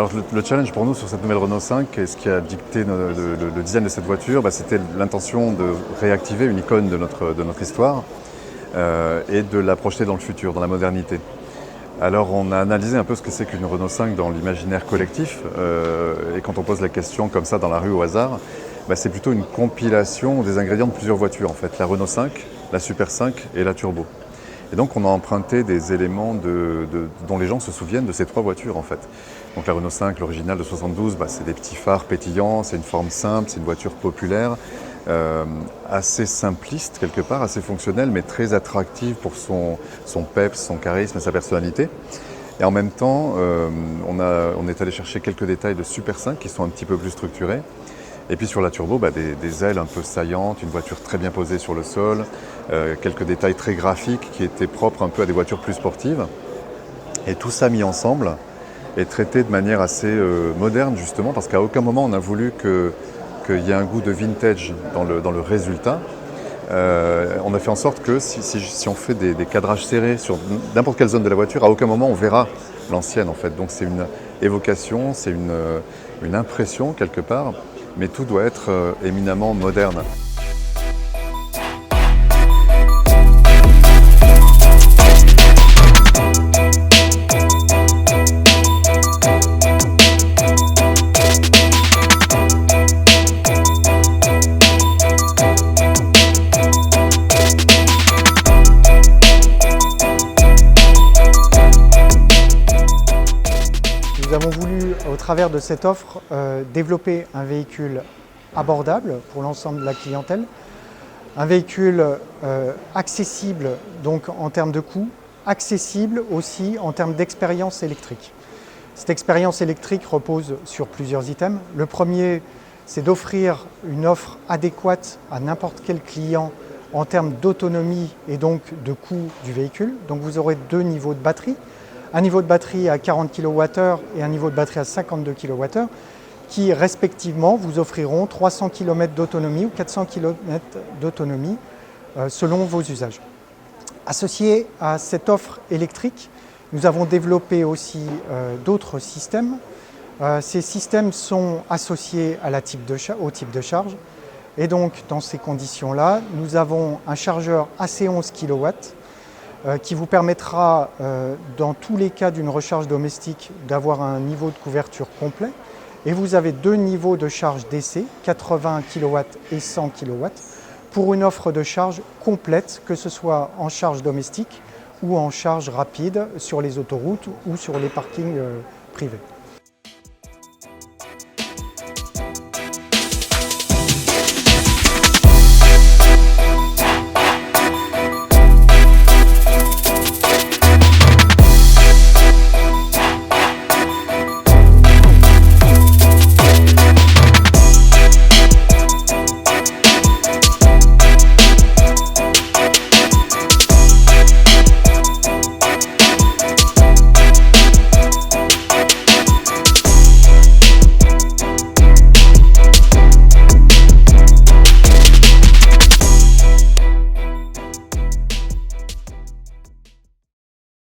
Alors le challenge pour nous sur cette nouvelle Renault 5 et ce qui a dicté le design de cette voiture, c'était l'intention de réactiver une icône de notre histoire et de la projeter dans le futur, dans la modernité. Alors on a analysé un peu ce que c'est qu'une Renault 5 dans l'imaginaire collectif et quand on pose la question comme ça dans la rue au hasard, c'est plutôt une compilation des ingrédients de plusieurs voitures en fait, la Renault 5, la Super 5 et la Turbo. Et donc on a emprunté des éléments dont les gens se souviennent de ces trois voitures en fait. Donc la Renault 5, l'original de 72, c'est des petits phares pétillants, c'est une forme simple, c'est une voiture populaire, assez simpliste quelque part, assez fonctionnelle, mais très attractive pour son peps, son charisme et sa personnalité. Et en même temps, on est allé chercher quelques détails de Super 5 qui sont un petit peu plus structurés. Et puis sur la Turbo, des ailes un peu saillantes, une voiture très bien posée sur le sol, quelques détails très graphiques qui étaient propres un peu à des voitures plus sportives. Et tout ça mis ensemble est traité de manière assez moderne justement, parce qu'à aucun moment on a voulu qu'il y ait un goût de vintage dans le résultat. On a fait en sorte que si on fait des cadrages serrés sur n'importe quelle zone de la voiture, à aucun moment on verra l'ancienne en fait. Donc c'est une évocation, c'est une impression quelque part, mais tout doit être éminemment moderne. Nous avons voulu, au travers de cette offre, développer un véhicule abordable pour l'ensemble de la clientèle, un véhicule accessible donc en termes de coût, accessible aussi en termes d'expérience électrique. Cette expérience électrique repose sur plusieurs items. Le premier, c'est d'offrir une offre adéquate à n'importe quel client en termes d'autonomie et donc de coût du véhicule. Donc vous aurez deux niveaux de batterie. Un niveau de batterie à 40 kWh et un niveau de batterie à 52 kWh qui respectivement vous offriront 300 km d'autonomie ou 400 km d'autonomie selon vos usages. Associé à cette offre électrique, nous avons développé aussi d'autres systèmes. Ces systèmes sont associés au type de charge et donc dans ces conditions-là, nous avons un chargeur AC11 kW qui vous permettra, dans tous les cas d'une recharge domestique, d'avoir un niveau de couverture complet. Et vous avez deux niveaux de charge DC, 80 kW et 100 kW, pour une offre de charge complète, que ce soit en charge domestique ou en charge rapide sur les autoroutes ou sur les parkings privés.